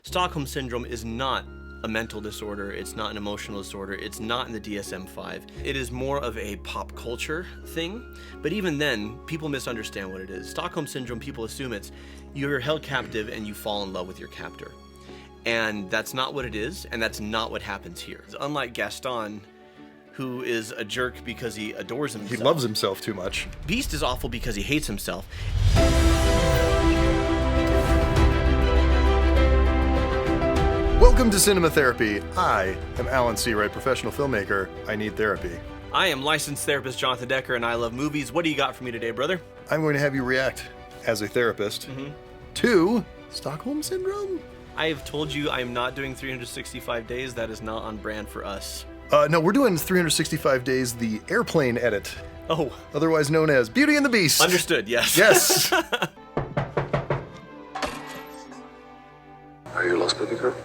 Stockholm Syndrome is not a mental disorder, it's not an emotional disorder, it's not in the DSM-5. It is more of a pop culture thing, but even then, people misunderstand what it is. Stockholm Syndrome, people assume it's you're held captive and you fall in love with your captor. And that's not what it is, and that's not what happens here. Unlike Gaston, who is a jerk because he adores himself. He loves himself too much. Beast is awful because he hates himself. Welcome to Cinema Therapy. I am Alan Seawright, professional filmmaker. I need therapy. I am licensed therapist Jonathan Decker, and I love movies. What do you got for me today, brother? I'm going to have you react, as a therapist, to Stockholm Syndrome. I have told you I am not doing 365 days. That is not on brand for us. No, we're doing 365 Days, the airplane edit. Oh. Otherwise known as Beauty and the Beast. Understood, yes. Yes. Are you lost, baby girl?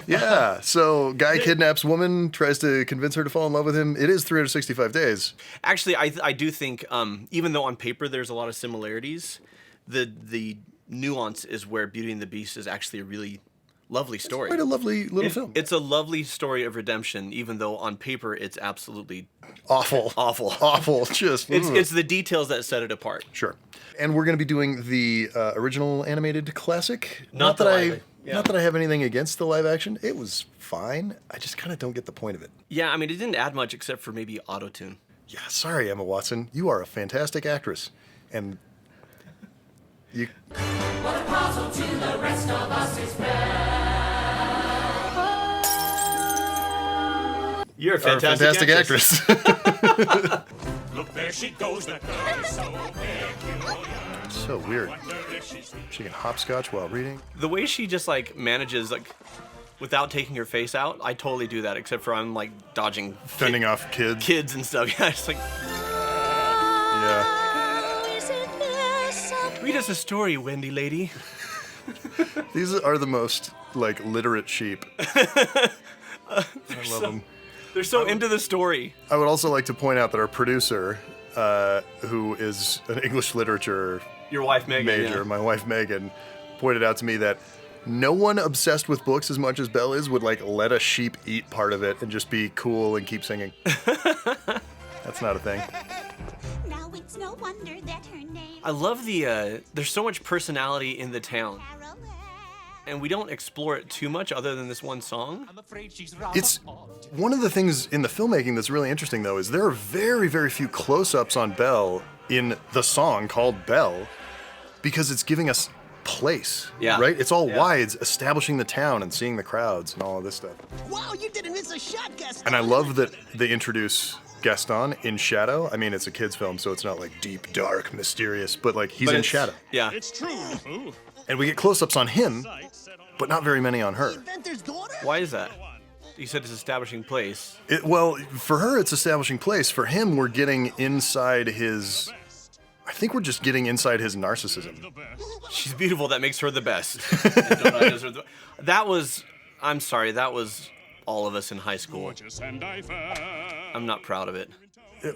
Yeah, so guy kidnaps woman, tries to convince her to fall in love with him. It is 365 days. Actually, I do think, even though on paper there's a lot of similarities, the nuance is where Beauty and the Beast is actually a really lovely story. It's quite a lovely little film. It's a lovely story of redemption, even though on paper it's absolutely awful. Awful. Awful. Just it's the details that set it apart. Sure. And we're going to be doing the original animated classic. Not that I have anything against the live action. It was fine. I just kind of don't get the point of it. Yeah, I mean, it didn't add much except for maybe auto-tune. Yeah, sorry, Emma Watson. You are a fantastic actress. And you... What a puzzle to the rest of us is You're a fantastic actress. Look, there she goes, the girl is so peculiar. So weird. She can hopscotch while reading. The way she just, manages, without taking her face out, I totally do that, except for I'm, dodging... Fending off kids. Kids and stuff. Yeah, it's Yeah. Read us a story, Wendy lady. These are the most, literate sheep. I love them. They're so into the story. I would also like to point out that our producer, who is an English literature Your wife, Megan. major, Yeah. my wife Megan, pointed out to me that no one obsessed with books as much as Belle is would let a sheep eat part of it and just be cool and keep singing. That's not a thing. Now it's no wonder that her name I love there's so much personality in the town. And we don't explore it too much other than this one song. It's one of the things in the filmmaking that's really interesting, though, is there are very, very few close-ups on Belle in the song called Belle because it's giving us place, Yeah. right? It's all Yeah. wides, establishing the town and seeing the crowds and all of this stuff. Wow, you didn't miss a shot, Gaston. And I love that they introduce Gaston in shadow. I mean, it's a kid's film, so it's not deep, dark, mysterious, but he's in shadow. Yeah. It's true. And we get close-ups on him, but not very many on her. Inventor's daughter? Why is that? You said it's establishing place. Well, for her, it's establishing place. For him, we're getting inside his... I think we're just getting inside his narcissism. She's beautiful. That makes her the best. That was... I'm sorry. That was all of us in high school. I'm not proud of it.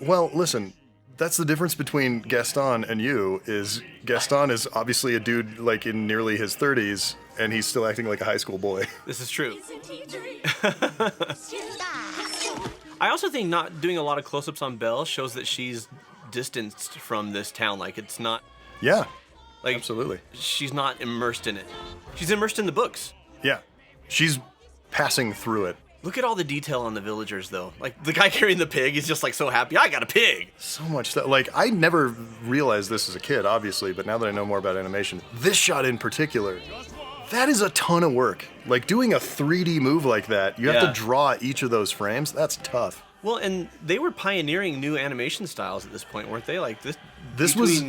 Well, listen, that's the difference between Gaston and you, is Gaston is obviously a dude, in nearly his 30s, and he's still acting like a high school boy. This is true. isn't he dream? I also think not doing a lot of close-ups on Belle shows that she's distanced from this town. It's not... Yeah, absolutely. She's not immersed in it. She's immersed in the books. Yeah, she's passing through it. Look at all the detail on the villagers, though. The guy carrying the pig, he's just so happy. I got a pig! So much stuff. I never realized this as a kid, obviously, but now that I know more about animation, this shot in particular, that is a ton of work. Doing a 3D move like that, you have to draw each of those frames. That's tough. Well, and they were pioneering new animation styles at this point, weren't they? This was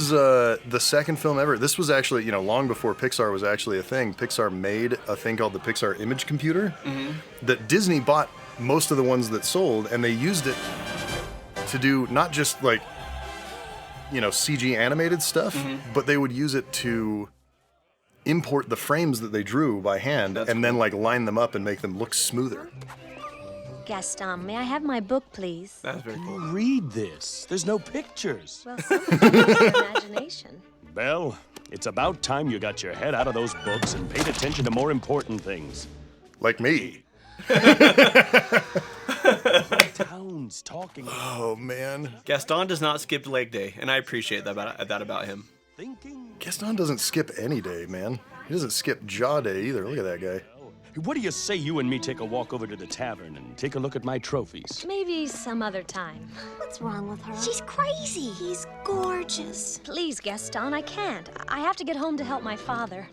the second film ever. This was actually, long before Pixar was actually a thing. Pixar made a thing called the Pixar Image Computer that Disney bought most of the ones that sold, and they used it to do not just CG animated stuff, but they would use it to import the frames that they drew by hand and then line them up and make them look smoother. Gaston, may I have my book, please? That's very cool. Read this. There's no pictures. Well, some imagination. Belle, it's about time you got your head out of those books and paid attention to more important things. Like me. Town's talking. Oh, man. Gaston does not skip leg day, and I appreciate that about him. Thinking. Gaston doesn't skip any day, man. He doesn't skip jaw day either. Look at that guy. What do you say you and me take a walk over to the tavern and take a look at my trophies? Maybe some other time. What's wrong with her? She's crazy. He's gorgeous. Please, Gaston, I can't. I have to get home to help my father.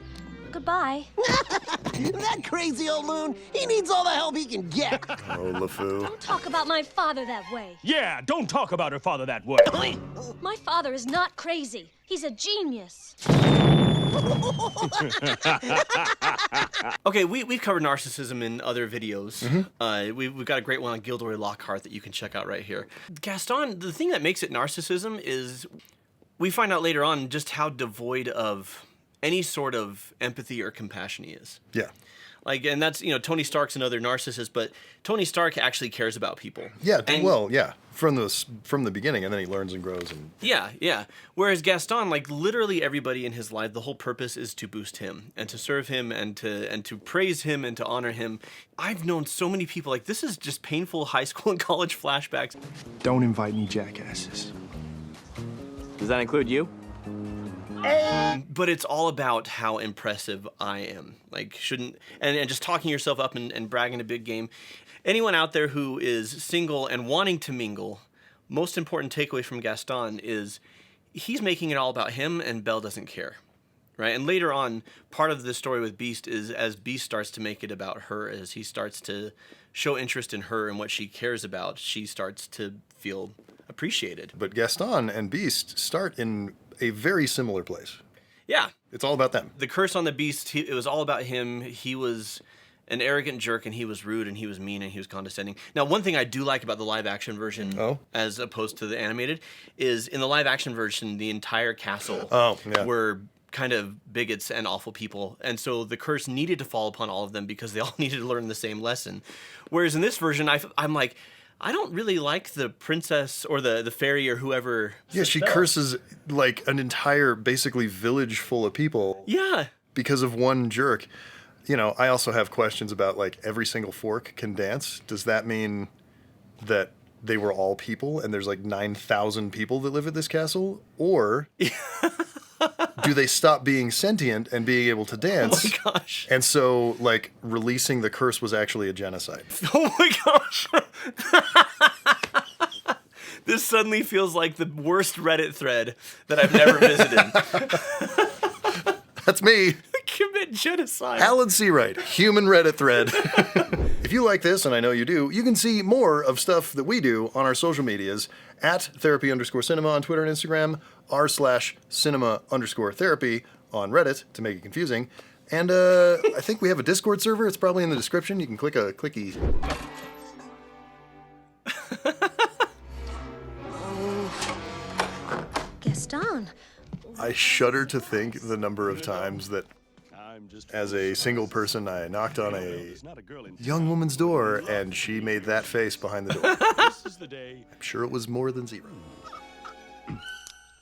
Goodbye. That crazy old loon, he needs all the help he can get. Oh, LeFou. Don't talk about my father that way. Yeah, don't talk about her father that way. My father is not crazy. He's a genius. Okay, we've covered narcissism in other videos. We've got a great one on Gilderoy Lockhart that you can check out right here. Gaston, the thing that makes it narcissism is we find out later on just how devoid of any sort of empathy or compassion he is. Yeah. Like, and that's, Tony Stark's another narcissist, but Tony Stark actually cares about people. Yeah, And- well, yeah. From the beginning, and then he learns and grows. And Yeah. Whereas Gaston, like literally everybody in his life, the whole purpose is to boost him and to serve him and to praise him and to honor him. I've known so many people, like this is just painful high school and college flashbacks. Don't invite any jackasses. Does that include you? But it's all about how impressive I am. Like and just talking yourself up and bragging a big game. Anyone out there who is single and wanting to mingle, most important takeaway from Gaston is he's making it all about him and Belle doesn't care. Right? And later on, part of the story with Beast is as Beast starts to make it about her, as he starts to show interest in her and what she cares about, she starts to feel appreciated. But Gaston and Beast start in a very similar place. Yeah. It's all about them. The curse on the Beast, it was all about him. He was an arrogant jerk, and he was rude, and he was mean, and he was condescending. Now, one thing I do like about the live-action version, as opposed to the animated, is in the live-action version, the entire castle were kind of bigots and awful people, and so the curse needed to fall upon all of them because they all needed to learn the same lesson. Whereas in this version, I'm like, I don't really like the princess or the fairy or whoever. Yeah, she curses like an entire, basically, village full of people. Yeah. Because of one jerk. I also have questions about, like, every single fork can dance. Does that mean that they were all people and there's, like, 9,000 people that live at this castle? Or do they stop being sentient and being able to dance? Oh, my gosh. And so, like, releasing the curse was actually a genocide. Oh, my gosh. This suddenly feels like the worst Reddit thread that I've never visited. That's me. Commit genocide. Alan Seawright, human Reddit thread. If you like this, and I know you do, you can see more of stuff that we do on our social medias at therapy_cinema on Twitter and Instagram, r/cinema_therapy on Reddit to make it confusing. And I think we have a Discord server. It's probably in the description. You can click a clicky. Gaston. I shudder to think the number of times that as a single person, I knocked on a young woman's door and she made that face behind the door. I'm sure it was more than zero.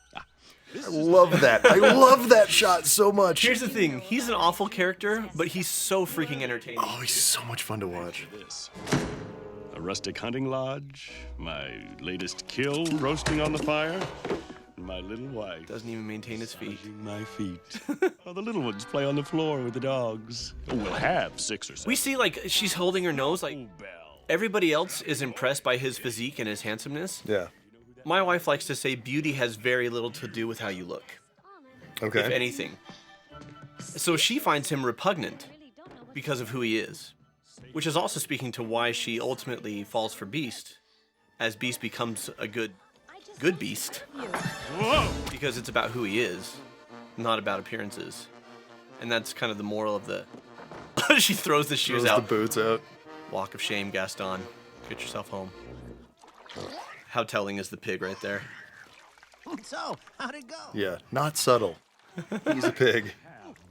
I love that. I love that shot so much. Here's the thing. He's an awful character, but he's so freaking entertaining. Oh, he's so much fun to watch. A rustic hunting lodge, my latest kill roasting on the fire, and my little wife doesn't even maintain his feet. My feet. Oh, the little ones play on the floor with the dogs. Oh, we'll have 6 or 7. We see, like, she's holding her nose, like, everybody else is impressed by his physique and his handsomeness. Yeah. My wife likes to say beauty has very little to do with how you look. Okay. If anything. So she finds him repugnant because of who he is. Which is also speaking to why she ultimately falls for Beast, as Beast becomes a good Beast. Whoa! Because it's about who he is, not about appearances. And that's kind of the moral of the... She throws the shoes out. The boots out. Walk of shame, Gaston. Get yourself home. How telling is the pig right there? So, how'd it go? Yeah, not subtle. He's a pig.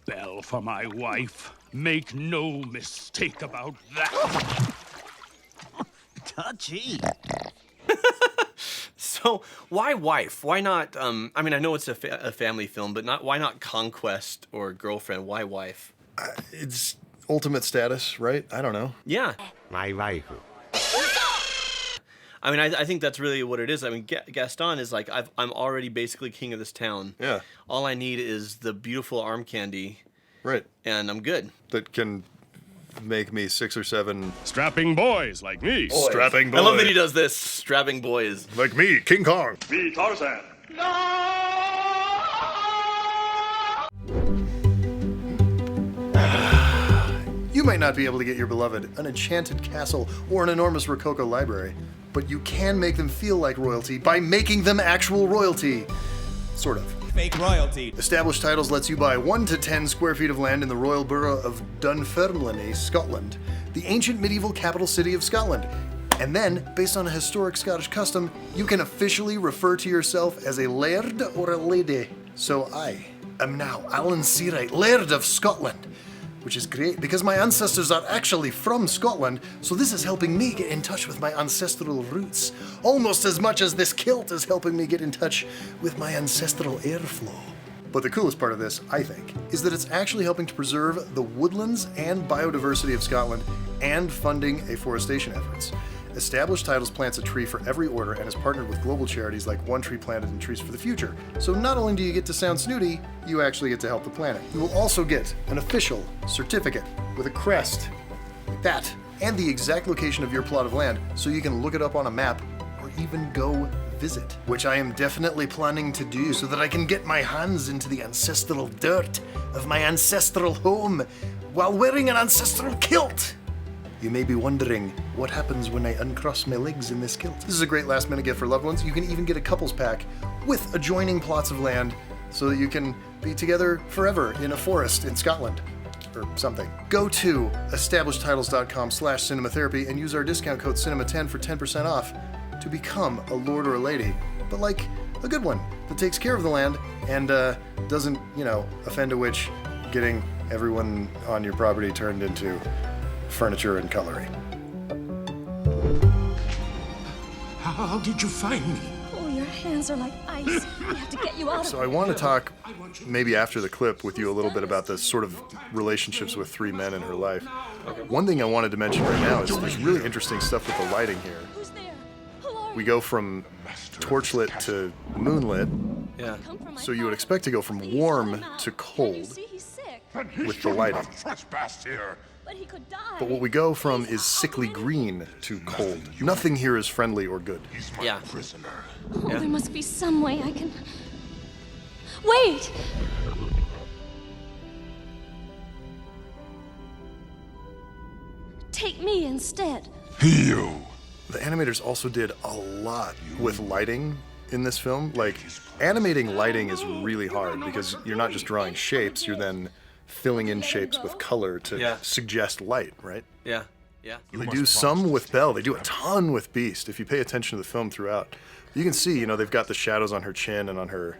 Belle for my wife. Make no mistake about that. Touchy. So why wife? Why not? I mean, I know it's a family film, but why not conquest or girlfriend? Why wife? It's ultimate status, right? I don't know. Yeah. My wife. I mean, I think that's really what it is. I mean, Gaston is like, I'm already basically king of this town. Yeah. All I need is the beautiful arm candy. Right. And I'm good. That can make me 6 or 7 strapping boys like me. Boys. Strapping boys. I love that he does this. Strapping boys. Like me, King Kong. Me, Tarzan. You might not be able to get your beloved an enchanted castle or an enormous Rococo library, but you can make them feel like royalty by making them actual royalty. Sort of. Fake royalty. Established Titles lets you buy 1 to 10 square feet of land in the royal borough of Dunfermline, Scotland, the ancient medieval capital city of Scotland. And then, based on a historic Scottish custom, you can officially refer to yourself as a laird or a lady. So I am now Alan Seawright, Laird of Scotland, which is great because my ancestors are actually from Scotland, so this is helping me get in touch with my ancestral roots, almost as much as this kilt is helping me get in touch with my ancestral airflow. But the coolest part of this, I think, is that it's actually helping to preserve the woodlands and biodiversity of Scotland and funding afforestation efforts. Established Titles plants a tree for every order and has partnered with global charities like One Tree Planted and Trees for the Future. So not only do you get to sound snooty, you actually get to help the planet. You will also get an official certificate with a crest, like that, and the exact location of your plot of land so you can look it up on a map or even go visit, which I am definitely planning to do so that I can get my hands into the ancestral dirt of my ancestral home while wearing an ancestral kilt. You may be wondering, what happens when I uncross my legs in this kilt? This is a great last minute gift for loved ones. You can even get a couples pack with adjoining plots of land so that you can be together forever in a forest in Scotland or something. Go to establishedtitles.com/cinematherapy and use our discount code CINEMA10 for 10% off to become a lord or a lady, but like a good one that takes care of the land and doesn't, offend a witch, getting everyone on your property turned into furniture and cutlery. How did you find me? Oh, your hands are like ice. We have to get you out of So I want to talk, maybe after the clip, with you a little bit about the sort of relationships with 3 men in her life. One thing I wanted to mention right now is there's really interesting stuff with the lighting here. Who's there? Who are We go from torchlit to moonlit, Yeah. so you would expect to go from warm to cold See, he's sick. with the lighting. Trespassed here. But he could die. But what we go from is sickly green to cold. Nothing here is friendly or good. He's my Yeah. prisoner. Oh, there must be some way I can... Wait! Take me instead. You. The animators also did a lot with lighting in this film. Like, animating lighting is really hard because you're not just drawing shapes, you're then filling in shapes with color to suggest light, right? Yeah. Yeah. They do some with Belle. They do a ton with Beast. If you pay attention to the film throughout, you can see, they've got the shadows on her chin and on her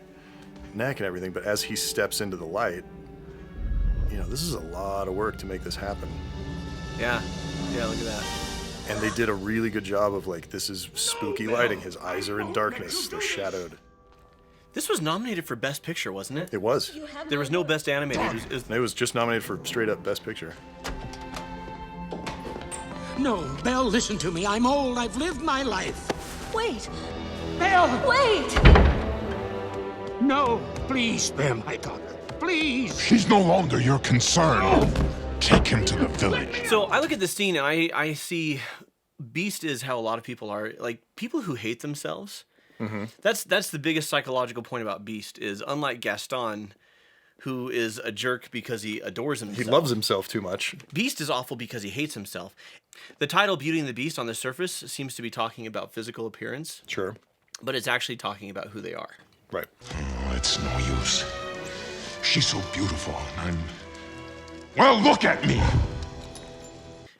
neck and everything, but as he steps into the light, this is a lot of work to make this happen. Yeah. Yeah, look at that. And they did a really good job of, this is spooky lighting. His eyes are in darkness. They're shadowed. This was nominated for Best Picture, wasn't it? It was. There was no Best Animated. It was just nominated for straight up Best Picture. No, Belle, listen to me. I'm old. I've lived my life. Wait! Belle! Wait! No, please spare my daughter. Please. She's no longer your concern. Take him to the village. So I look at this scene and I see Beast is how a lot of people are. Like, people who hate themselves. Mm-hmm. That's the biggest psychological point about Beast is, unlike Gaston, who is a jerk because he adores himself. He loves himself too much. Beast is awful because he hates himself. The title Beauty and the Beast on the surface seems to be talking about physical appearance. Sure. But it's actually talking about who they are. Right. Oh, it's no use. She's so beautiful, and well, look at me!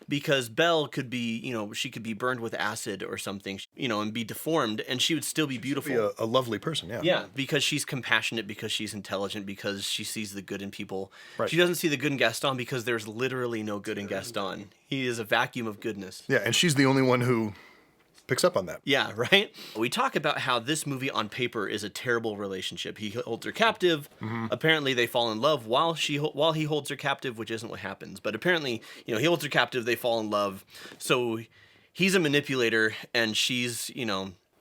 Because Belle could be, she could be burned with acid or something, and be deformed, and she would still be beautiful. Be a lovely person, yeah. Yeah, because she's compassionate, because she's intelligent, because she sees the good in people. Right. She doesn't see the good in Gaston because there's literally no good in Gaston. He is a vacuum of goodness. Yeah, and she's the only one who picks up on that. Yeah, right? We talk about how this movie on paper is a terrible relationship. He holds her captive. Apparently they fall in love while he holds her captive, which isn't what happens. But apparently, he holds her captive, they fall in love. So he's a manipulator and she's,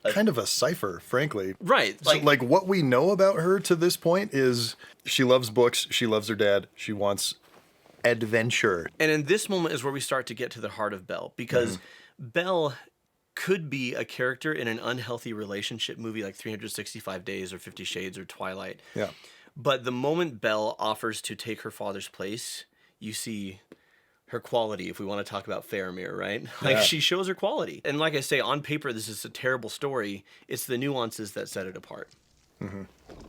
kind of a cipher, frankly. Right. Like what we know about her to this point is she loves books, she loves her dad, she wants adventure. And in this moment is where we start to get to the heart of Belle, because Belle could be a character in an unhealthy relationship movie like 365 Days or 50 Shades or Twilight. Yeah. But the moment Belle offers to take her father's place, you see her quality, if we want to talk about Faramir, right? Like, she shows her quality. And like I say, on paper, this is a terrible story. It's the nuances that set it apart.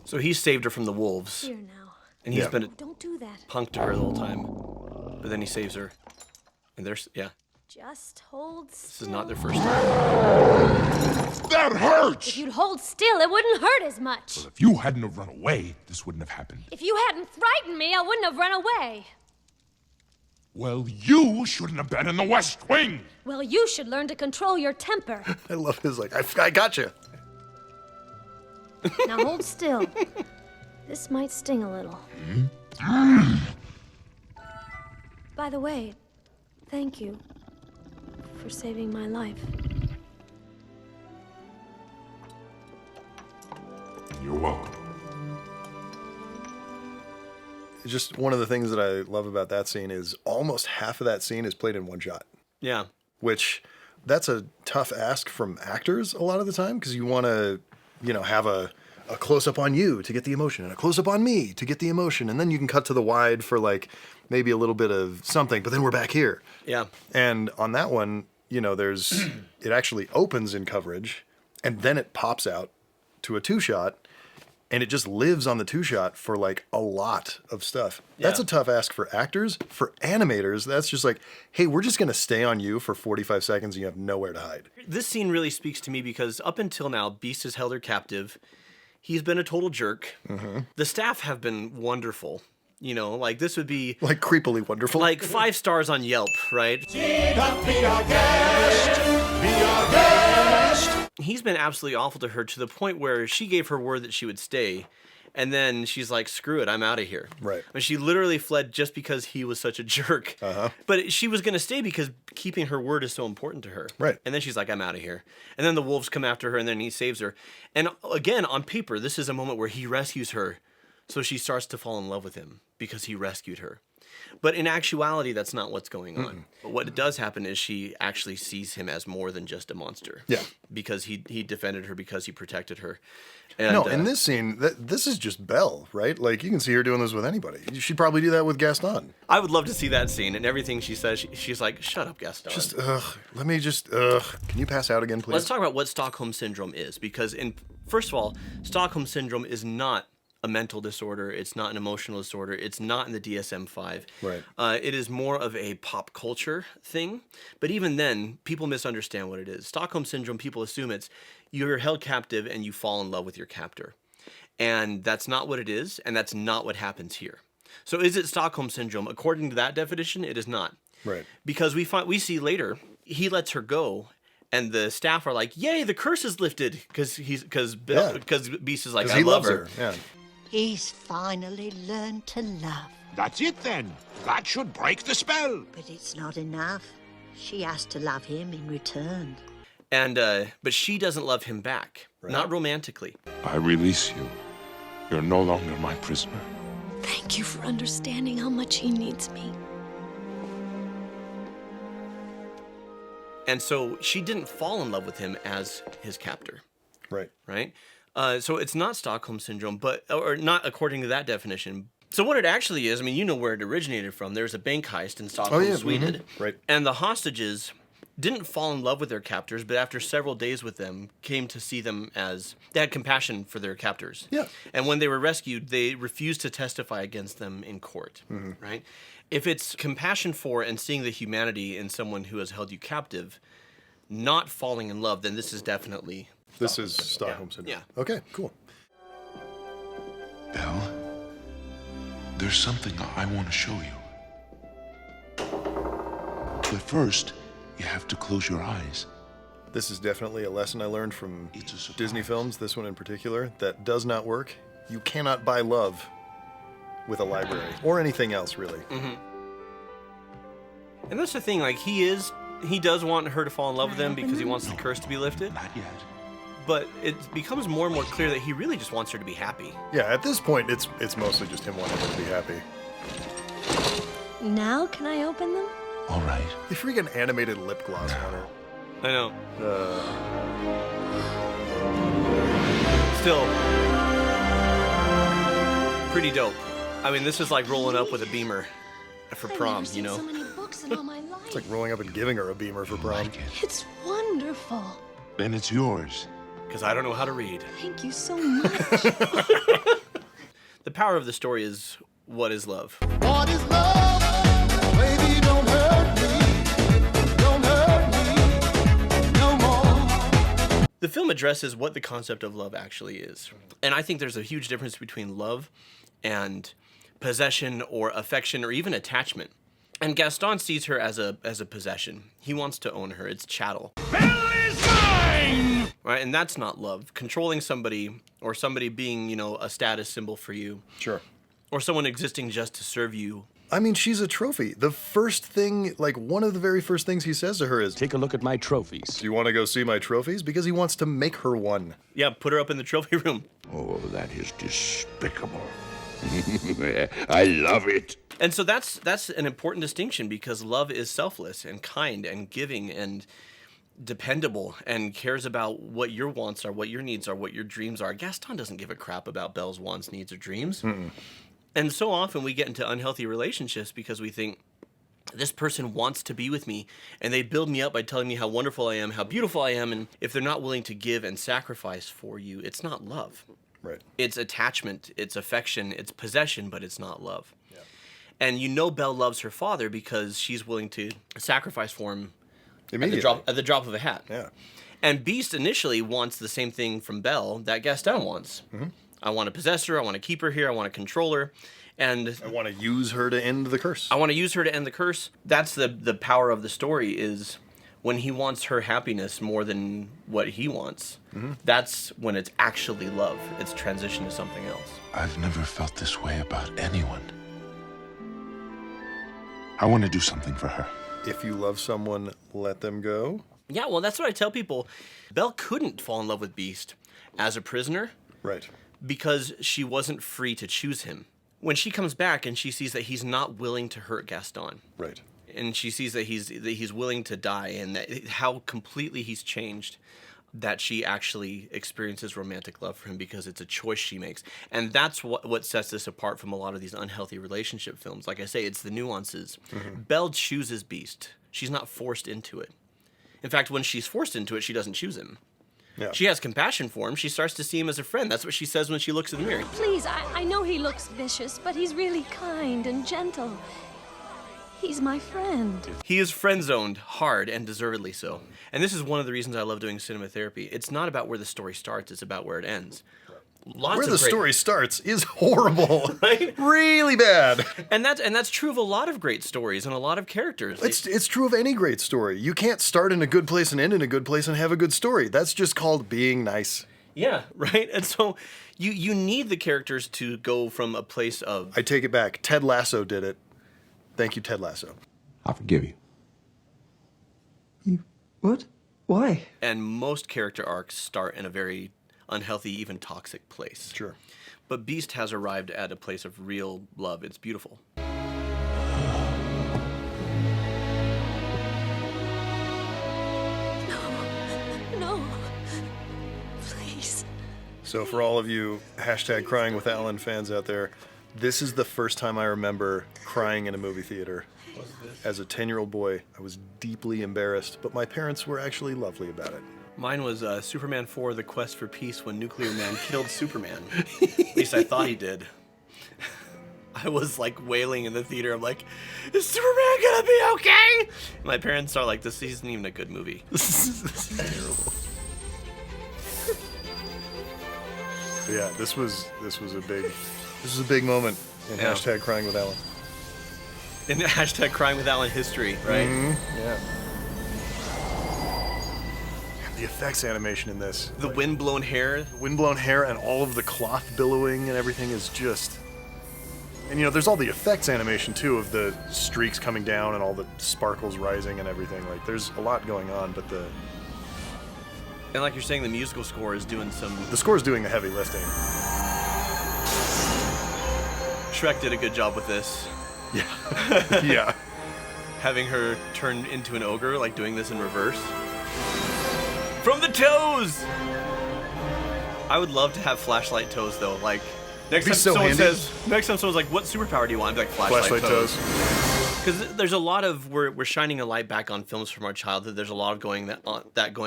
So he saved her from the wolves. Here now. And he's been a Don't do that. punk to her the whole time. But then he saves her. And Just hold still. this is not their first time. That hurts! If you'd hold still, it wouldn't hurt as much. Well, if you hadn't have run away, this wouldn't have happened. If you hadn't frightened me, I wouldn't have run away. Well, you shouldn't have been in the West Wing! Well, you should learn to control your temper. I love his I got you. Now hold still. This might sting a little. By the way, thank you for saving my life. You're welcome. Just one of the things that I love about that scene is almost half of that scene is played in one shot. Yeah. Which, that's a tough ask from actors a lot of the time, because you want to, have a close-up on you to get the emotion and a close-up on me to get the emotion. And then you can cut to the wide for like maybe a little bit of something, but then we're back here. Yeah. And on that one, it actually opens in coverage and then it pops out to a two-shot. And it just lives on the two-shot for like a lot of stuff. That's a tough ask for actors. For animators, that's just like, hey, we're just going to stay on you for 45 seconds and you have nowhere to hide. This scene really speaks to me because up until now, Beast has held her captive. He's been a total jerk. The staff have been wonderful. This would be... Like creepily wonderful. Like 5 stars on Yelp, right? Be our guest. Be our guest. He's been absolutely awful to her to the point where she gave her word that she would stay. And then she's like, screw it, I'm out of here. Right. And she literally fled just because he was such a jerk. But she was going to stay because keeping her word is so important to her. Right. And then she's like, I'm out of here. And then the wolves come after her and then he saves her. And again, on paper, this is a moment where he rescues her. So she starts to fall in love with him because he rescued her. But in actuality, that's not what's going on. But what does happen is she actually sees him as more than just a monster. Yeah. Because he defended her, because he protected her. And, no, in this scene, this is just Belle, right? Like, you can see her doing this with anybody. She'd probably do that with Gaston. I would love to see that scene, and everything she says, she's like, shut up, Gaston. Can you pass out again, please? Let's talk about what Stockholm Syndrome is, because first of all, Stockholm Syndrome is not a mental disorder. It's not an emotional disorder. It's not in the DSM-5. Right. It is more of a pop culture thing. But even then, people misunderstand what it is. Stockholm Syndrome, people assume it's you're held captive and you fall in love with your captor. And that's not what it is, and that's not what happens here. So is it Stockholm Syndrome? According to that definition, it is not. Right. Because we see later, he lets her go, and the staff are like, yay, the curse is lifted, because Beast is like, I he love loves her. Yeah. He's finally learned to love. That's it then. That should break the spell. But it's not enough. She has to love him in return. And but she doesn't love him back, not romantically. I release you. You're no longer my prisoner. Thank you for understanding how much he needs me. And so she didn't fall in love with him as his captor. Right. Right? So it's not Stockholm Syndrome, or not according to that definition. So what it actually is, I mean, you know where it originated from. There's a bank heist in Stockholm, Sweden. Right. And the hostages didn't fall in love with their captors, but after several days with them, came to see them as... They had compassion for their captors. Yeah. And when they were rescued, they refused to testify against them in court. Right? If it's compassion for and seeing the humanity in someone who has held you captive, not falling in love, then this is definitely... This is Stockholm Syndrome. Yeah. Okay, cool. Belle, there's something I want to show you. But first, you have to close your eyes. This is definitely a lesson I learned from Disney films, this one in particular, that does not work. You cannot buy love with a library, or anything else, really. Mm-hmm. And that's the thing, like, he does want her to fall in love with him because he wants the curse to be lifted. Not yet. But it becomes more and more clear that he really just wants her to be happy. Yeah, at this point, it's mostly just him wanting her to be happy. Now can I open them? All right. They freaking animated lip gloss on her. I know. Still, pretty dope. I mean, this is like rolling up with a Beamer for prom, you know? So many books in all my life. It's like rolling up and giving her a Beamer for prom. It's wonderful. Then it's yours. Because I don't know how to read. Thank you so much. The power of the story is, what is love? What is love? Baby, don't hurt me. Don't hurt me no more. The film addresses what the concept of love actually is. And I think there's a huge difference between love and possession or affection or even attachment. And Gaston sees her as a possession. He wants to own her. It's chattel. Belle is mine! Right? And that's not love. Controlling somebody or somebody being, you know, a status symbol for you. Sure. Or someone existing just to serve you. I mean, she's a trophy. The first thing, like one of the very first things he says to her is, Take a look at my trophies. do you want to go see my trophies? Because he wants to make her one. Yeah, put her up in the trophy room. Oh, that is despicable. I love it. And so that's an important distinction because love is selfless and kind and giving and dependable and cares about what your wants are, what your needs are, what your dreams are. Gaston doesn't give a crap about Belle's wants, needs, or dreams. Mm-mm. And so often we get into unhealthy relationships because we think, this person wants to be with me, and they build me up by telling me how wonderful I am, how beautiful I am, and if they're not willing to give and sacrifice for you, it's not love. Right. It's attachment, it's affection, it's possession, but it's not love. Yeah. And you know Belle loves her father because she's willing to sacrifice for him at the drop of a hat. Yeah. And Beast initially wants the same thing from Belle that Gaston wants. Mm-hmm. I want to possess her, I want to keep her here, I want to control her, and I want to use her to end the curse. I want to use her to end the curse. That's the power of the story, is when he wants her happiness more than what he wants. Mm-hmm. That's when it's actually love. It's transition to something else. I've never felt this way about anyone. I want to do something for her. If you love someone, let them go. Yeah, well, that's what I tell people. Belle couldn't fall in love with Beast as a prisoner. Right. Because she wasn't free to choose him. When she comes back and she sees that he's not willing to hurt Gaston. Right. And she sees that he's willing to die and that how completely he's changed, that she actually experiences romantic love for him because it's a choice she makes. And that's what sets this apart from a lot of these unhealthy relationship films. Like I say, it's the nuances. Mm-hmm. Belle chooses Beast. She's not forced into it. In fact, when she's forced into it, she doesn't choose him. Yeah. She has compassion for him. She starts to see him as a friend. That's what she says when she looks in the mirror. Please, I know he looks vicious, but he's really kind and gentle. He's my friend. He is friend-zoned hard, and deservedly so. And this is one of the reasons I love doing cinema therapy. It's not about where the story starts, it's about where it ends. Where the story starts is horrible. Right? Really bad. And that's true of a lot of great stories and a lot of characters. It's true of any great story. You can't start in a good place and end in a good place and have a good story. That's just called being nice. Yeah, right? And so you need the characters to go from a place of... I take it back. Ted Lasso did it. Thank you, Ted Lasso. I forgive you. You... what? Why? And most character arcs start in a very unhealthy, even toxic place. Sure. But Beast has arrived at a place of real love. It's beautiful. No. Please. So for all of you #CryingWithAlan fans out there, this is the first time I remember crying in a movie theater. As a 10-year-old boy, I was deeply embarrassed, but my parents were actually lovely about it. Mine was Superman 4, The Quest for Peace, when Nuclear Man killed Superman. At least I thought he did. I was like wailing in the theater. I'm like, is Superman gonna be okay? My parents are like, this isn't even a good movie. This is terrible. Yeah, this was a big moment in #CryingWithAlan. In the #CryingWithAlan history, right? Mm-hmm. Yeah. the effects animation in this. The windblown hair. Windblown hair and all of the cloth billowing and everything is just... And you know, there's all the effects animation too of the streaks coming down and all the sparkles rising and everything. Like, there's a lot going on, but the... And like you're saying, the musical score is doing some... The score is doing the heavy lifting. Shrek did a good job with this. Yeah. Yeah. Having her turn into an ogre, like doing this in reverse. From the toes! I would love to have flashlight toes though. Like, next time someone's like, what superpower do you want? I'd be like, flashlight toes. Because there's a lot of, we're shining a light back on films from our childhood. There's a lot of going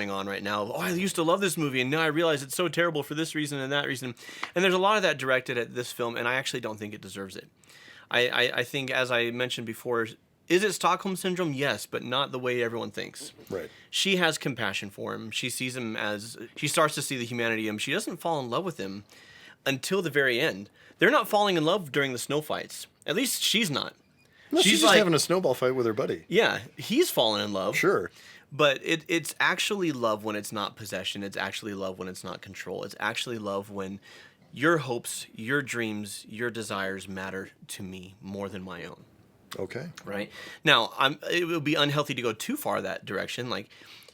on right now. Oh, I used to love this movie, and now I realize it's so terrible for this reason and that reason. And there's a lot of that directed at this film, and I actually don't think it deserves it. I think, as I mentioned before, is it Stockholm Syndrome? Yes, but not the way everyone thinks. Right. She has compassion for him. She sees him as... She starts to see the humanity in him. She doesn't fall in love with him until the very end. They're not falling in love during the snow fights. At least she's not. No, she's just like, having a snowball fight with her buddy. Yeah, he's fallen in love. Sure. But it's actually love when it's not possession. It's actually love when it's not control. It's actually love when your hopes, your dreams, your desires matter to me more than my own. Okay. Right? Now, it would be unhealthy to go too far that direction. Like,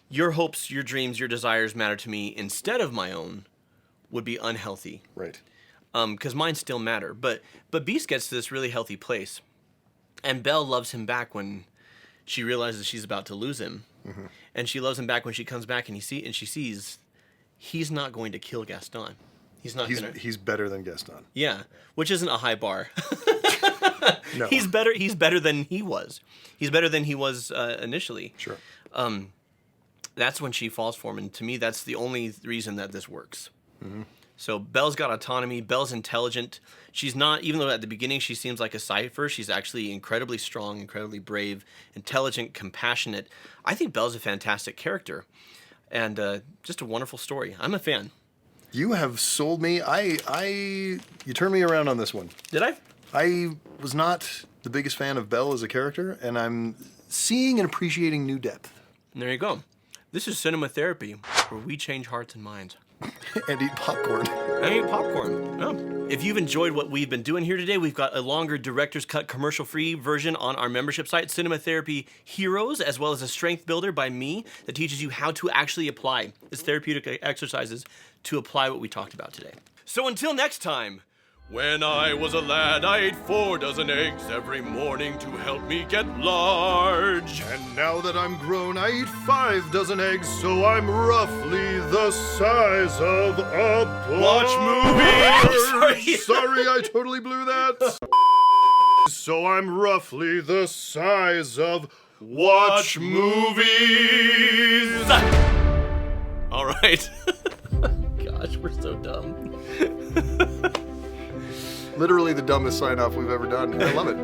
your hopes, your dreams, your desires matter to me instead of my own would be unhealthy. Right. Because mine still matter. But Beast gets to this really healthy place. And Belle loves him back when she realizes she's about to lose him. Mm-hmm. And she loves him back when she comes back and she sees he's not going to kill Gaston. He's better than Gaston. Yeah, which isn't a high bar. No. He's better than he was. He's better than he was initially. Sure. That's when she falls for him, and to me, that's the only reason that this works. Mm-hmm. So Belle's got autonomy. Belle's intelligent. She's not, even though at the beginning she seems like a cipher, she's actually incredibly strong, incredibly brave, intelligent, compassionate. I think Belle's a fantastic character, and just a wonderful story. I'm a fan. You have sold me. You turned me around on this one. Did I? I was not the biggest fan of Belle as a character, and I'm seeing and appreciating new depth. And there you go. This is Cinema Therapy, where we change hearts and minds. And eat popcorn. And eat popcorn. Oh. If you've enjoyed what we've been doing here today, we've got a longer director's cut commercial-free version on our membership site, Cinema Therapy Heroes, as well as a strength builder by me that teaches you how to actually apply its therapeutic exercises to apply what we talked about today. So until next time, when I was a lad, I ate 4 dozen eggs every morning to help me get large. And now that I'm grown, I eat 5 dozen eggs, so I'm roughly the size of a boy. Watch movies! Sorry, I totally blew that. So I'm roughly the size of watch movies. All right. Gosh, we're so dumb. Literally the dumbest sign-off we've ever done. I love it.